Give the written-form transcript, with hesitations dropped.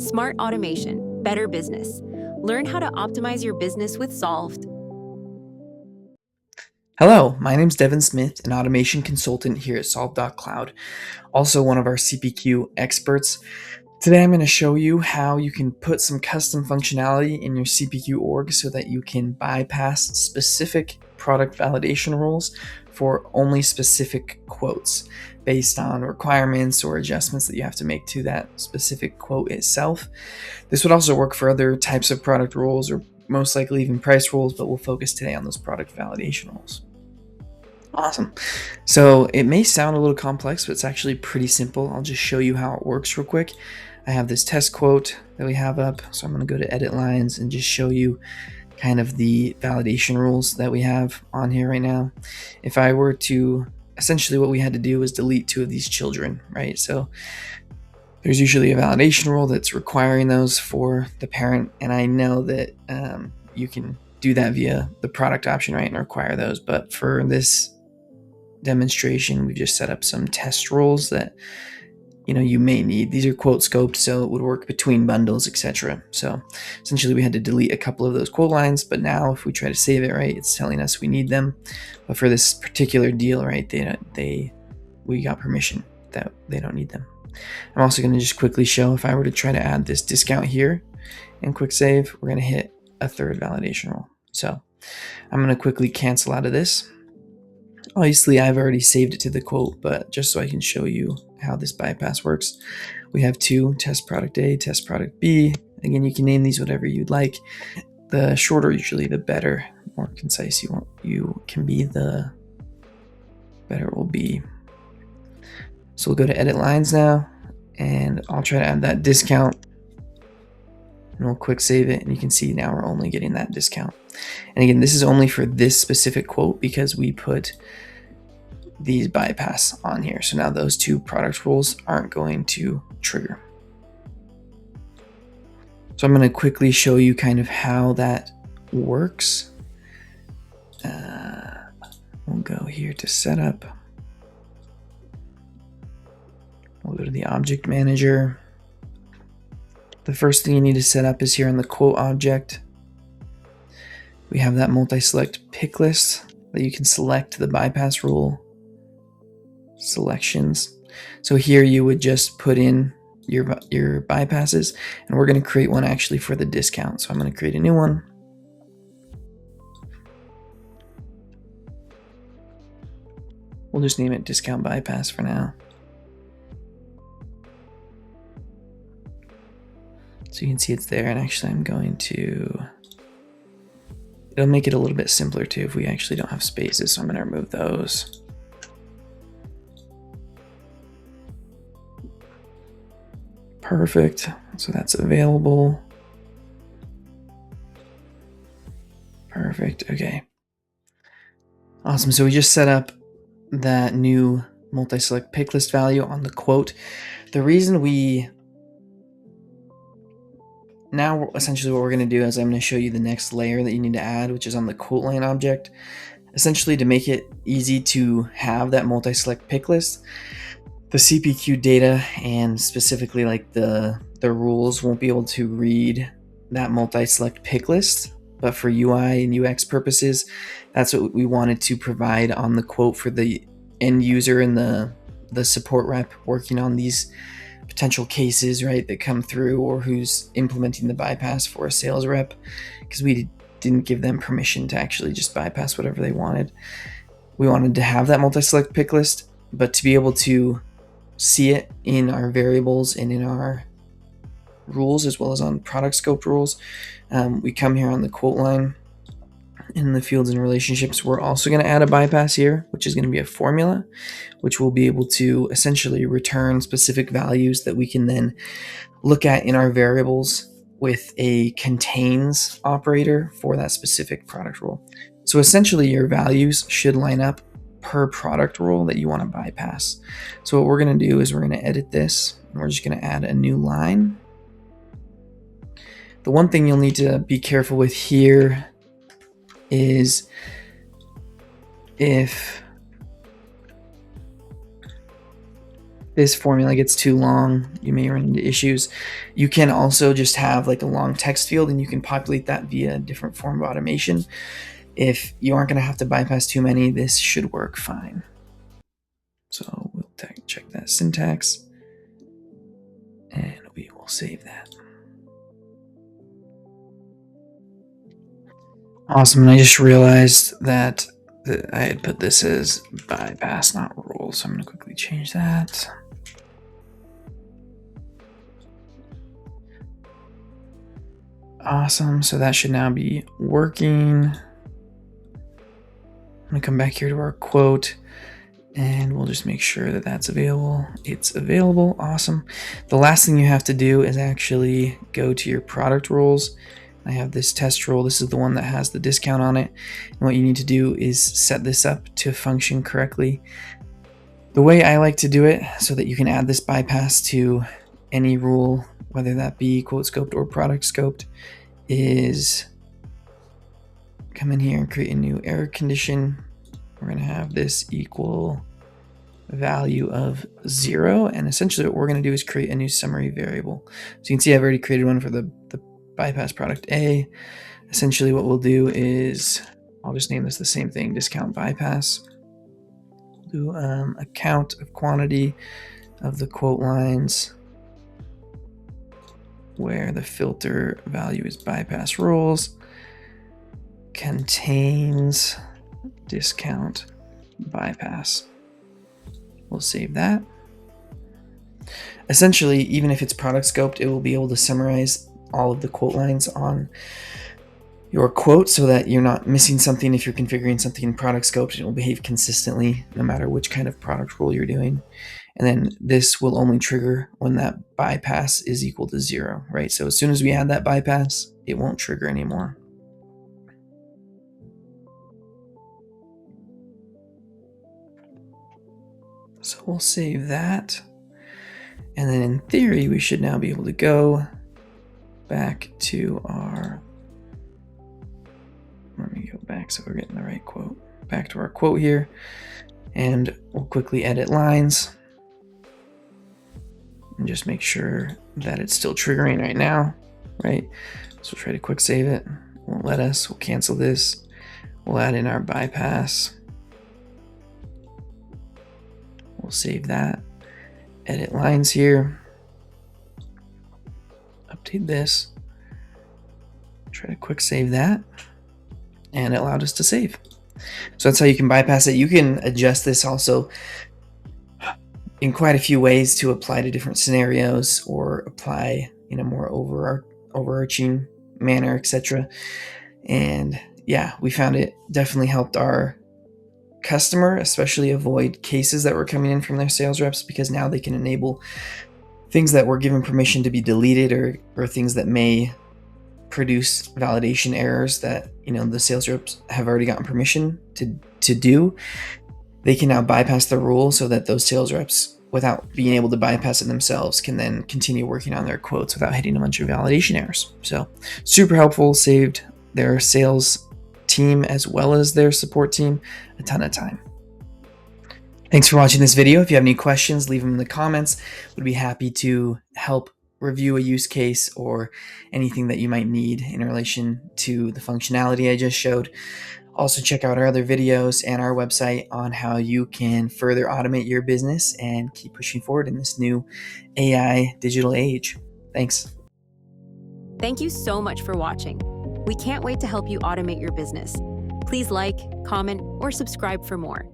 Smart automation, better business. Learn how to optimize your business with Solved. Hello, my name is Devyn Smith, an automation consultant here at Solved.cloud, also one of our CPQ experts. Today I'm going to show you how you can put some custom functionality in your CPQ org so that you can bypass specific product validation rules for only specific quotes based on requirements or adjustments that you have to make to that specific quote itself. This would also work for other types of product rules or most likely even price rules, but we'll focus today on those product validation rules. Awesome. So it may sound a little complex, but it's actually pretty simple. I'll just show you how it works real quick. I have this test quote that we have up, so I'm going to go to edit lines and just show you kind of the validation rules that we have on here right now. If I were to, essentially what we had to do was delete 2 of these children, right? So there's usually a validation rule that's requiring those for the parent, and I know that you can do that via the product option, right, and require those. But for this demonstration, we've just set up some test rules that you may need. These are quote scoped, so it would work between bundles, etc. So essentially we had to delete a couple of those quote lines, but now if we try to save it, right, it's telling us we need them. But for this particular deal, right, we got permission that they don't need them. I'm also going to just quickly show if I were to try to add this discount here and quick save, we're going to hit a third validation rule. So I'm going to quickly cancel out of this. Obviously, I've already saved it to the quote, but just so I can show you how this bypass works, we have 2, test product A, test product B. Again, you can name these whatever you'd like. The shorter usually the better, more concise you can be, the better it will be. So we'll go to edit lines now, and I'll try to add that discount, and we'll quick save it, and you can see now we're only getting that discount. And again, this is only for this specific quote because we put these bypass on here. So now those 2 product rules aren't going to trigger. So I'm going to quickly show you kind of how that works. We'll go here to setup. We'll go to the object manager. The first thing you need to set up is here in the quote object. We have that multi-select pick list that you can select the bypass rule selections. So here you would just put in your bypasses, and we're going to create one actually for the discount. So I'm going to create a new one. We'll just name it discount bypass for now. So you can see it's there, and actually I'm going to, it'll make it a little bit simpler too if we actually don't have spaces, so I'm going to remove those. Perfect, so that's available. Perfect, okay. Awesome, so we just set up that new multi-select pick list value on the quote. The reason now essentially what we're going to do is I'm going to show you the next layer that you need to add, which is on the quote line object. Essentially, to make it easy to have that multi-select pick list, the CPQ data and specifically like the rules won't be able to read that multi-select pick list, but for UI and UX purposes, that's what we wanted to provide on the quote for the end user and the support rep working on these potential cases, right, that come through, or who's implementing the bypass for a sales rep, because we didn't give them permission to actually just bypass whatever they wanted. We wanted to have that multi-select pick list, but to be able to see it in our variables and in our rules as well as on product scope rules, we come here on the quote line in the fields and relationships. We're also going to add a bypass here, which is going to be a formula, which will be able to essentially return specific values that we can then look at in our variables with a contains operator for that specific product rule. So essentially your values should line up per product rule that you want to bypass. So what we're going to do is we're going to edit this, and we're just going to add a new line. The one thing you'll need to be careful with here is if this formula gets too long, you may run into issues. You can also just have like a long text field and you can populate that via a different form of automation. If you aren't going to have to bypass too many, this should work fine. So we'll check that syntax and we will save that. Awesome. And I just realized that I had put this as bypass, not rule. So I'm going to quickly change that. Awesome. So that should now be working. I'm going to come back here to our quote and we'll just make sure that that's available. It's available. Awesome. The last thing you have to do is actually go to your product rules. I have this test rule. This is the one that has the discount on it. And what you need to do is set this up to function correctly. The way I like to do it so that you can add this bypass to any rule, whether that be quote scoped or product scoped, is come in here and create a new error condition. We're going to have this equal value of 0. And essentially what we're going to do is create a new summary variable. So you can see I've already created one for the bypass product A. Essentially what we'll do is, I'll just name this the same thing, discount bypass. We'll do a count of quantity of the quote lines where the filter value is bypass rules contains discount bypass. We'll save that. Essentially, even if it's product scoped, it will be able to summarize all of the quote lines on your quote so that you're not missing something. If you're configuring something in product scoped, it will behave consistently no matter which kind of product rule you're doing. And then this will only trigger when that bypass is equal to 0, right? So as soon as we add that bypass, it won't trigger anymore. So we'll save that. And then in theory, we should now be able to go back to our, let me go back so we're getting the right quote. Back to our quote here, and we'll quickly edit lines and just make sure that it's still triggering right now, right? So we'll try to quick save it. Won't let us. We'll cancel this. We'll add in our bypass. We'll save that. Edit lines here. Update this. Try to quick save that. And it allowed us to save. So that's how you can bypass it. You can adjust this also in quite a few ways to apply to different scenarios or apply in a more overarching manner, etc. And yeah, we found it definitely helped our customer especially avoid cases that were coming in from their sales reps, because now they can enable things that were given permission to be deleted or things that may produce validation errors that the sales reps have already gotten permission to do. They can now bypass the rule so that those sales reps, without being able to bypass it themselves, can then continue working on their quotes without hitting a bunch of validation errors. So super helpful, saved their sales team as well as their support team a ton of time. Thanks for watching this video. If you have any questions, leave them in the comments. We'd be happy to help review a use case or anything that you might need in relation to the functionality I just showed. Also check out our other videos and our website on how you can further automate your business and keep pushing forward in this new AI digital age. Thanks. Thank you so much for watching. We can't wait to help you automate your business. Please like, comment, or subscribe for more.